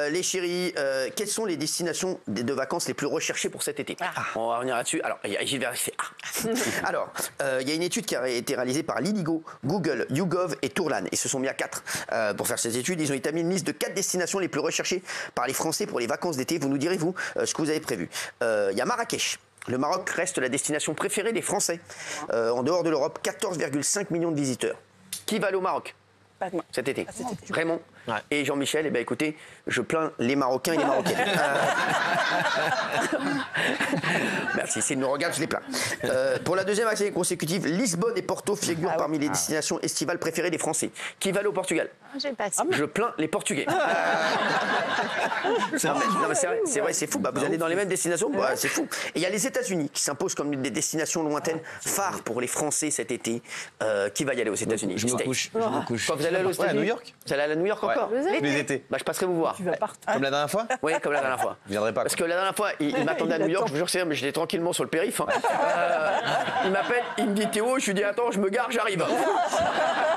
les chéris, quelles sont les destinations de vacances les plus recherchées pour cet été? On va revenir là-dessus. Alors, j'y vérifie. Alors, il y a une étude qui a été réalisée par l'Indigo, Google, YouGov et Tourlan. Ils se sont mis à 4 pour faire ces études. Ils ont établi une liste de 4 destinations les plus recherchées par les Français pour les vacances d'été. Vous nous direz, vous, ce que vous avez prévu. Il y a Marrakech. Le Maroc reste la destination préférée des Français. En dehors de l'Europe, 14,5 millions de visiteurs. Qui va aller au Maroc cet été? Raymond et Jean-Michel, eh ben, écoutez, je plains les Marocains et les Marocaines. Merci, s'ils nous regardent, je les plains. Pour la deuxième année consécutive, Lisbonne et Porto figurent parmi les destinations estivales préférées des Français. Qui va aller au Portugal? Je plains les Portugais. C'est vrai, c'est fou. Bah, vous allez dans les mêmes destinations, bah, c'est fou. Et il y a les États-Unis qui s'imposent comme des destinations lointaines phares pour les Français cet été. Qui va y aller aux États-Unis? Je me couche. Quand vous allez aller aux États-Unis? À New York. Vous allez aller à New York encore? Les étés. Bah, je passerai vous voir. Comme la dernière fois? Oui, comme la dernière fois. Vous viendrez pas. Parce que la dernière fois, il m'attendait à New York, je vous jure que c'est vrai, mais j'étais tranquillement sur le périph'. Il m'appelle, il me dit Théo, je lui dis attends, je me gare, j'arrive.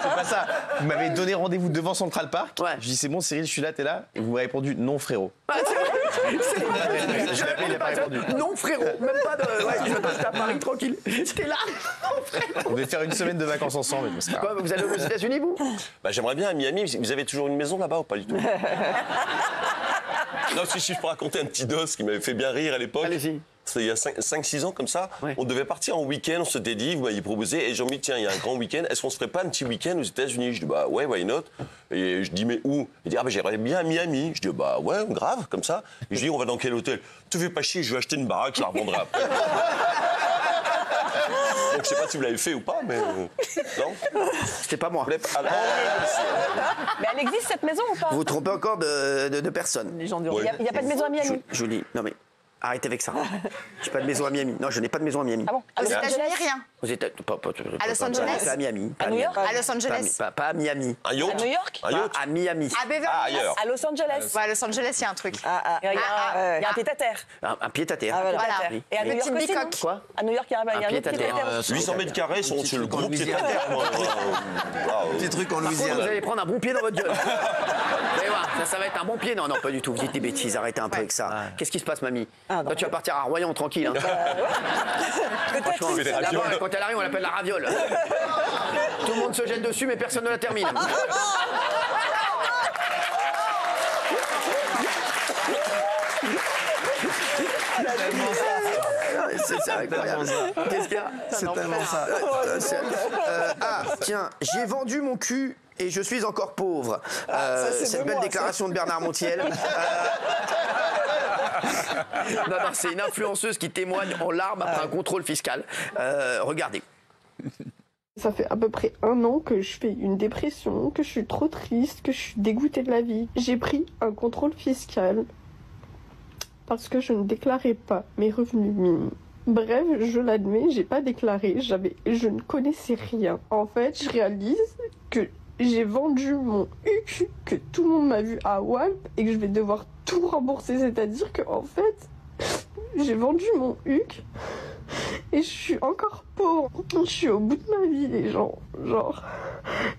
C'est pas ça. Vous m'avez donné rendez-vous devant Central Park. Ouais. Je dis c'est bon Cyril, je suis là, t'es là. Et vous m'avez répondu non frérot. Ah, c'est vrai. Je l'ai appelé, il a pas répondu. Non frérot, même pas de. Ouais, j'étais à Paris tranquille. J'étais là. Non frérot. On devait faire une semaine de vacances ensemble. Mais c'est pas grave. Quoi, vous allez aux États-Unis vous? Bah, j'aimerais bien à Miami. Vous avez toujours une maison là-bas ou pas du tout? Non, si je peux raconter un petit dos qui m'avait fait bien rire à l'époque. Allez-y. C'était il y a 5-6 ans comme ça. Ouais. On devait partir en week-end, on s'était dit, vous m'avez proposé, et j'ai dit, tiens, il y a un grand week-end, est-ce qu'on se ferait pas un petit week-end aux États-Unis? Je dis, bah ouais, why not? Et je dis, mais où? Il dit, ah bah j'aimerais bien à Miami. Je dis, bah ouais, grave, comme ça. Et je dis, on va dans quel hôtel? Te fais pas chier, je vais acheter une baraque, je la revendrai après. Donc je sais pas si vous l'avez fait ou pas, mais non. C'était pas moi. Mais elle existe cette maison ou pas? Vous vous trompez encore de personne. Il n'y a pas de maison à Miami? Je vous dis, non mais. Arrêtez avec ça. J'ai pas de maison à Miami. Non, je n'ai pas de maison à Miami. Ah bon? Aux États-Unis, rien. Aux États-Unis, À Los Angeles? Pas à Miami. À New York? À Los Angeles. Pas à Miami. Un yacht? À New York? Un yacht? Pas à Miami. À Beverly Ah, Hills. ailleurs. À Los Angeles? Ouais, à Los Angeles, il y a un truc. Il y a un pied-à-terre. Un pied-à-terre. Voilà. Voilà. Et à New York Petite aussi, non? bicoque. Quoi? À New York, il y a un autre pied-à-terre. pied-à-terre. 800 mètres carrés sont sur le gros pied à terre. Petit truc en Par contre, Louisiane. vous allez prendre un bon pied dans votre gueule. Vous allez voir, ça va être un bon pied. Non, pas du tout. Vous dites des bêtises. Arrêtez un peu avec ça. Qu'est-ce qui se passe, mamie? Toi, tu vas partir à Royan tranquille. Hein. Franchement, là-bas, quand elle arrive, on l'appelle la raviole. Tout le monde se jette dessus, mais personne ne la termine. C'est incroyable. Qu'est-ce qu'il y a? C'est tellement ça. Tiens, j'ai vendu mon cul et je suis encore pauvre. C'est une belle déclaration de Bernard Montiel. Non, c'est une influenceuse qui témoigne en larmes après un contrôle fiscal. Regardez. Ça fait à peu près 1 an que je fais une dépression, que je suis trop triste, que je suis dégoûtée de la vie. J'ai pris un contrôle fiscal parce que je ne déclarais pas mes revenus minimes. Bref, je l'admets, j'ai pas déclaré, je ne connaissais rien. En fait, je réalise que j'ai vendu mon HUC, que tout le monde m'a vu à Walp et que je vais devoir tout rembourser. C'est-à-dire que en fait, j'ai vendu mon HUC et je suis encore pauvre. Je suis au bout de ma vie, les gens. Genre,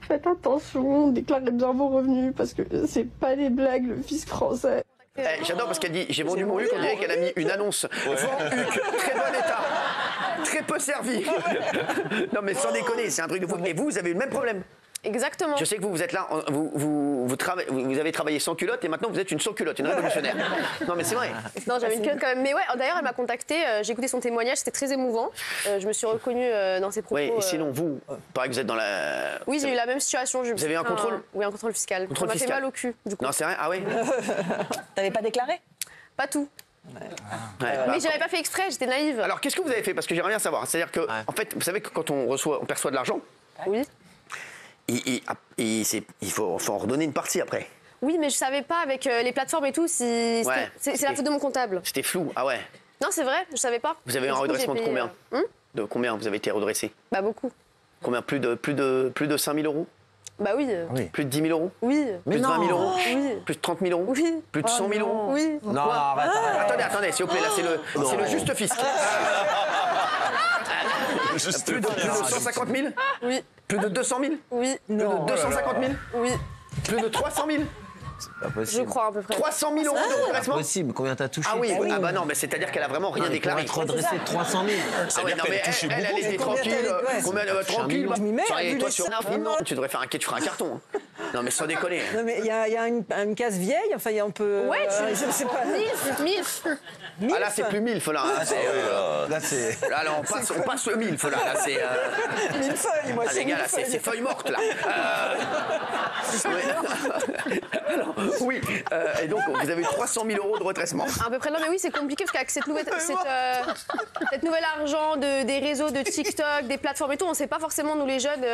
faites attention, déclarez bien vos revenus parce que c'est pas des blagues, le fisc français. J'adore parce qu'elle dit j'ai vendu mon HUC, on dirait qu'elle a mis une annonce. Vend HUC, très bon état, très peu servi. Non mais sans déconner, c'est un truc de fou. Et vous avez eu le même problème. Exactement. Je sais que vous êtes là, vous avez travaillé sans culotte et maintenant vous êtes une sans culotte, une révolutionnaire. Non mais c'est vrai. Non, j'avais une culotte quand même. Mais ouais, d'ailleurs, elle m'a contactée, j'ai écouté son témoignage, c'était très émouvant. Je me suis reconnue dans ses propos. Oui, et sinon vous, pareil que vous êtes dans la... Oui, j'ai eu la même situation. Vous avez eu un contrôle? Oui, un contrôle fiscal. Contrôle ça m'a fait fiscal. mal au cul, du coup. Non, c'est vrai? Ah oui. T'avais pas déclaré? Pas tout. Mais j'avais pas fait exprès, j'étais naïve. Alors qu'est-ce que vous avez fait? Parce que j'aimerais bien savoir. C'est-à-dire que, en fait, vous savez que quand on perçoit de l'argent, Oui. il faut en redonner une partie après. Oui, mais je savais pas avec les plateformes et tout si. Ouais, c'est la faute de mon comptable. C'était flou, ah ouais. Non, c'est vrai, je savais pas. Vous avez eu un Du coup, redressement de j'ai payé, combien? De combien vous avez été redressé? Bah beaucoup. Combien? Plus de 5 000 euros? Bah oui. Plus de 10 000 euros? Oui. Plus de 20 000 euros? Oui. Plus de 30 000 euros? Oui. Plus de 100 000 euros? Oui. Non, arrête. Attendez, s'il vous plaît, là c'est le juste fisc. Plus de 150 000? Oui. Plus de 200 000? Oui. Plus de 250 000? Oui. Plus de 300 000? Pas Je possible. crois à peu près. 300 000 euros de redressement. Possible. Combien t'as touché? Ah oui, ah bah non, mais c'est-à-dire qu'elle a vraiment rien déclaré. Être redressé de 300 000. Ah ouais, non, mais elle était tranquille. Combien elle va tranquille? Je m'y mets, Ça, vu toi les sur seins. non, tu devrais faire un tu feras un carton. Non mais sans déconner. Non, mais il y a une case vieille, enfin, on peut. Ouais, je sais pas. 1000. Ah là c'est plus 1000 là. Là, c'est. Là on passe le 1000 là. Là c'est. Mille feuilles, moi, Ah, les gars, là, c'est feuilles mortes, là. Alors, oui, et donc, vous avez eu 300 000 euros de redressement. À peu près, non mais oui c'est compliqué parce qu'avec cette nouvelle argent des réseaux de TikTok, des plateformes et tout, on sait pas forcément nous les jeunes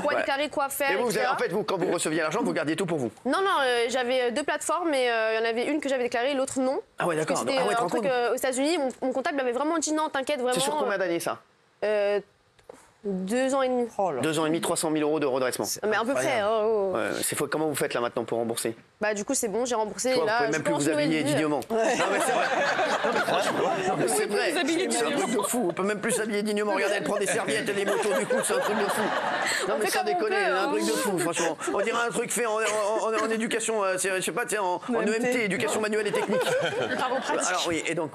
quoi déclarer, quoi faire. Et vous, etc. en fait, vous, quand vous receviez l'argent, vous gardiez tout pour vous. Non, j'avais 2 plateformes, mais il y en avait une que j'avais déclarée, l'autre non. Ah ouais, d'accord. Parce que C'était Ah ouais, un t'en truc compte. aux États-Unis. Mon comptable m'avait vraiment dit non, t'inquiète, vraiment. C'est sur combien d'années, ça 2 ans et demi. 2 ans et demi, 300 000 euros de redressement. Mais à peu près. Ouais, c'est faux. Comment vous faites là maintenant pour rembourser? Bah du coup c'est bon, j'ai remboursé. Vous Et là, pouvez je même plus pense vous habiller nouvelle vie. dignement. Non mais c'est vrai. Non, mais c'est vrai. C'est un truc de fou. On peut même plus s'habiller dignement. Regardez, elle prend des serviettes et des motos du cou. C'est un truc de fou. Non mais fait sans comme on déconner, peut, c'est un hein. truc de fou. Franchement, on dirait un truc fait en éducation. Je sais pas, en EMT, éducation manuelle et technique. Alors oui, et donc.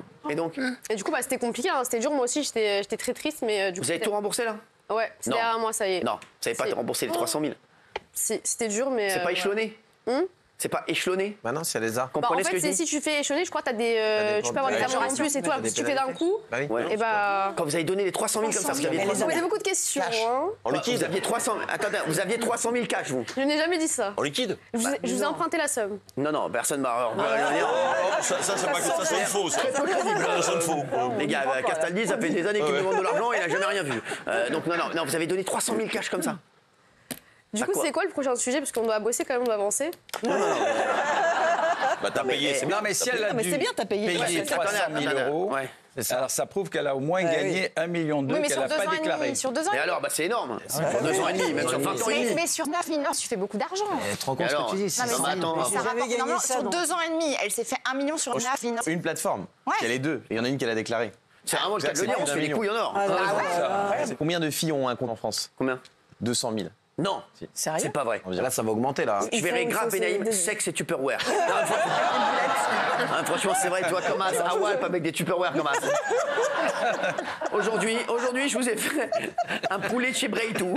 Et du coup bah c'était compliqué, hein, c'était dur. Moi aussi j'étais très triste, mais du coup. Vous avez tout remboursé là? Ouais, c'est Non. derrière moi, ça y est. Non, vous savez pas Si. rembourser les 300 000. Si, c'était dur, mais. C'est pas échelonné. C'est pas échelonné. Bah non, si elle les a. Bah, en Comprenez ce que fait, je dis? si tu fais échelonner, je crois que tu peux avoir des amendes en plus et tout. Alors que si tu fais d'un coup, Bah oui. Ouais. et bah. Quand vous avez donné les 300 000 comme ça, vous aviez Vous 300 000. posez beaucoup de questions. Hein. En liquide. Vous aviez 300 000. Attendez, vous aviez 300 000 cash, vous. Je n'ai jamais dit ça. En liquide. Je vous ai emprunté la somme. Non, personne m'a. Ça sonne faux, ça. Ça sonne faux. Les gars, Castaldi, ça fait des années qu'il me demande de l'argent et il n'a jamais rien vu. Donc non, vous avez donné 300 000 cash comme ça. Du coup, quoi c'est quoi le prochain sujet? Parce qu'on doit bosser quand même, on doit avancer. Bah t'as payé, c'est bien. Non, mais si elle a mais dû c'est bien, t'as payé. payer Ouais, 300 000 euros, Ouais. alors ça prouve qu'elle a au moins gagné 1,2 million Oui, mais qu'elle sur n'a 2 pas ans et déclaré. demi. Sur 2 ans Mais et alors, c'est énorme. Pour 2 ans et demi, même sur 20 ans et demi. demi. Mais sur 9 millions, tu fais beaucoup d'argent. Tu te rends compte Et ce alors que tu dis? Non, mais ça c'est- attends. ça Jamais rapporte gagné énormément. ça, Sur non. 2 ans et demi, elle s'est fait 1 million sur 9 millions. Une plateforme. Ouais. Il y a les deux. Et il y en a une qu'elle a déclarée. C'est vraiment le cas de le dire, on se fait les couilles en or. Combien de filles ont un compte en France? Combien? 200 000. Non, Sérieux? c'est pas vrai. Là, ça va augmenter là. Je verrais Il faut- grave il faut- Benaïm, c'est- sexe et Tupperware. Franchement, c'est vrai, tu vois, comme à Walp avec des Tupperware comme as. Aujourd'hui, je vous ai fait un poulet de chez Breitou.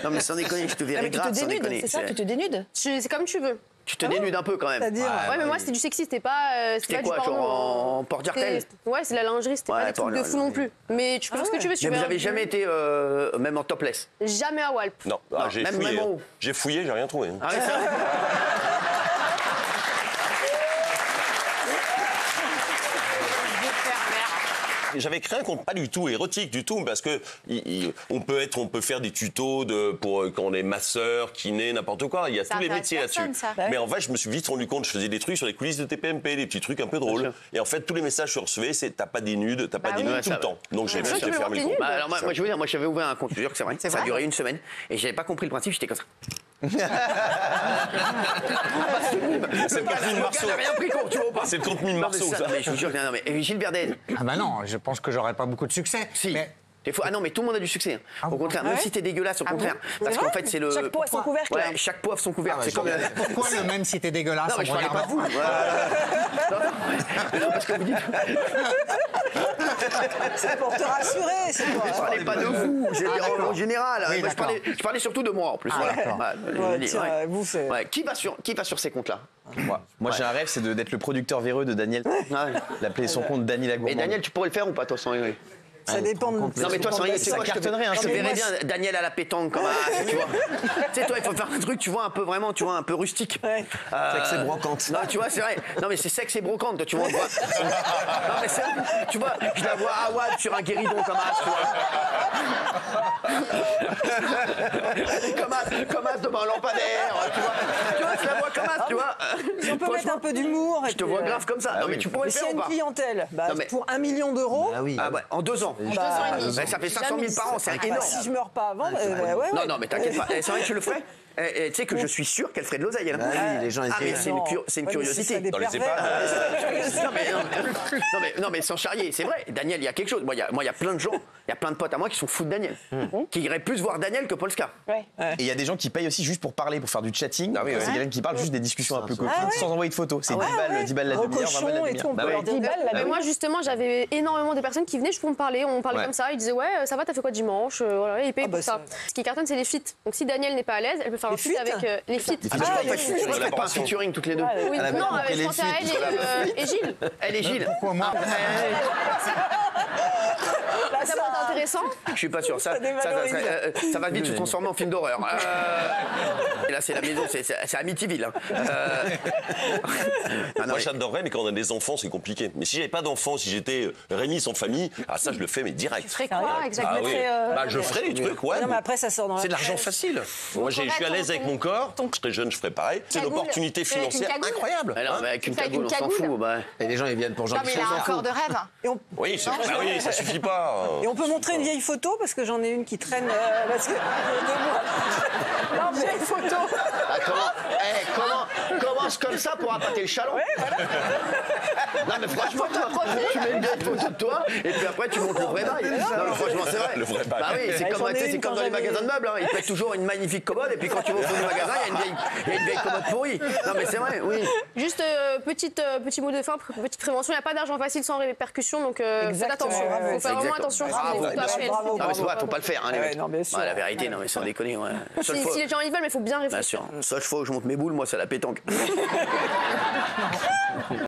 Non, mais sans déconner, je te Ah, verrais mais tu te grave sans dénudes, déconner. c'est ça? Tu te dénudes? C'est comme tu veux. Tu te dénudes un peu quand même. C'est-à-dire. Ouais, mais moi, c'était du sexy, c'était pas C'était du quoi, porno. genre en porte-jartel? Ouais, c'est de la lingerie, c'était Ouais, pas des trucs de fou non plus. Mais tu peux faire ce que tu veux, si tu Mais veux. vous avez jamais été même en topless? Jamais à Walp. Non, Non, j'ai même fouillé. en haut. J'ai fouillé, j'ai rien trouvé. Ah ouais, c'est vrai. J'avais créé un compte pas du tout érotique du tout parce que on peut faire des tutos pour quand on est masseur, kiné, n'importe quoi. Il y a Ça tous les intéresse métiers là-dessus. personne, ça. Mais en fait, je me suis vite rendu compte, je faisais des trucs sur les coulisses de TPMP, des petits trucs un peu drôles. Et en fait, tous les messages que je recevais, c'est t'as pas des nudes, t'as pas des nudes oui. tout le temps. Donc j'ai tu peux fermé voir le tes compte. nudes. Bah, alors moi, je veux dire, moi j'avais ouvert un compte, je te jure que c'est vrai. Ça a vrai duré une semaine et j'avais pas compris le principe, j'étais comme ça. C'est le contenu Marceau. J'ai rien pris compte, tu vois ou pas? C'est le contenu Non, mais Marceau, ça. mais je vous jure, non, mais et Gilles Verdez, Ah bah non, je pense que j'aurais pas beaucoup de succès. si. Mais Des fois, ah non, mais tout le monde a du succès. Hein. Au contraire, même si t'es dégueulasse, au contraire. Parce qu'en fait, c'est le. Chaque poids a son couvercle. Ouais, chaque poids a son couvercle. C'est comme. pourquoi le même si t'es dégueulasse Non, mais je on parlais regarde pas de vous. Non, parce que vous dites. C'est pour te rassurer, c'est Je pas. parlais pas de vous, j'ai dit en général. Oui, Moi, d'accord. je parlais surtout de moi en plus. Voilà. d'accord. je Ouais, dis, tiens, ouais. vous, c'est. Ouais, qui va sur ces comptes-là? Moi, j'ai un rêve, c'est d'être le producteur véreux de Daniel. L'appeler son compte Dany la Et gourmande. Daniel, tu pourrais le faire ou pas, toi, sans rigoler? Ça dépend de. Non, mais toi, sans rigoler, Ça cartonnerait, hein, je te mais verrais moi, bien Daniel à la pétanque, comme tu vois. Tu sais, toi, il faut faire un truc, tu vois, un peu vraiment, tu vois, un peu rustique. Ouais. Sexe et brocante. Non, tu vois, c'est vrai. Non, mais c'est sexe et brocante, tu vois. On voit. Non, mais c'est vrai. Tu vois, je la vois à Watt sur un guéridon comme as, tu vois. Comme as devant un lampadaire, tu vois. Tu vois, je la vois comme as, tu vois. Si on peut mettre un peu d'humour. Je te vois grave comme ça. Non, mais tu pourrais Mais le s'il y faire a ou une pas? clientèle, bah, Non, mais- pour 1 million d'euros. Ah oui. Ah ouais, en 2 ans. Bah, Ça fait 500 000 par an, c'est bah, énorme. si je meurs pas avant, ouais. Non, mais t'inquiète pas. C'est vrai que tu le ferais? tu sais que je suis sûr qu'elle ferait de l'oseille. Bah oui, les gens, ils mais disent- c'est une curiosité. Dans les EHPAD, Non mais sans charrier, c'est vrai. Daniel, il y a quelque chose. Moi, il y a plein de gens, il y a plein de potes à moi qui sont fous de Daniel, qui iraient plus voir Daniel que Polska. Et il y a des gens qui payent aussi juste pour parler, pour faire du chatting. C'est quelqu'un qui parle juste des discussions un peu copines sans envoyer de photos. C'est 10 balles la demi-heure, 20 balles la Cochon et tout, on peut demi-heure. leur dire. Mais moi justement j'avais énormément de personnes qui venaient juste pour me parler, on parlait comme ça, ils disaient ouais ça va t'as fait quoi dimanche, voilà, et ils payaient pour ça. Ce qui cartonne c'est les feats, donc si Daniel n'est pas à l'aise elle peut faire un feat avec les feats. Je ferais pas un featuring toutes les deux. Oui, Elle a non, compris je les pensais à feats. elle et Gilles. Elle et Gilles. Pourquoi moi Ça va être intéressant. Je suis pas sûr. Ça va vite se transformer en film d'horreur. Et là, c'est la maison, c'est Amityville. Moi, j'adorerais, mais quand on a des enfants, c'est compliqué. Mais si j'avais pas d'enfants, si j'étais Rémi sans famille, ça, je le fais, mais direct. Tu ferais quoi exactement? Ah oui. Je ferais des trucs, ouais. Non, mais après, ça sort dans la C'est de l'argent presse. facile. Moi, je suis à l'aise avec mon corps. Je serais jeune, je ferais pareil. C'est une Cagoule. opportunité Avec une financière cagoule. incroyable. Alors, avec une Avec cagoule, une on s'en cagoule. fout. Bah. Et les gens, ils viennent pour Non, mais il Jean-Michel. a un corps de rêve. Oui, ça suffit pas. Et on peut montrer une vieille photo parce que j'en ai une qui traîne. Parce que. Non, mais vieille photo. Commence comme ça pour appâter le chaland. Non, mais franchement, tu mets une vieille photo de toi et puis après tu montes le vrai bail. Non, mais franchement, c'est vrai. Le vrai bail. Bah oui, c'est comme, J'en ai tu sais, c'est une comme quand dans les j'avais- magasins de meubles. Ils mettent toujours une magnifique commode et puis quand tu vas au fond du magasin, il y a une vieille commode pourrie. Non, mais c'est vrai, oui. Juste petit mot de fin, petite prévention, il n'y a pas d'argent facile sans répercussion, donc faites Exactement, attention. ouais, Il faut faire vraiment exactement. attention. Bravo, sinon, bien faut sûr. pas Bravo, Non, mais c'est vrai, faut pas le faire. Hein, les Ouais, mecs. non, bien sûr. Ouais, la vérité, non, mais sans déconner. Ouais. Seule fois- Si les gens y veulent, mais il faut bien Bien réfléchir. sûr. Seule fois où je monte mes boules, moi, c'est à la pétanque.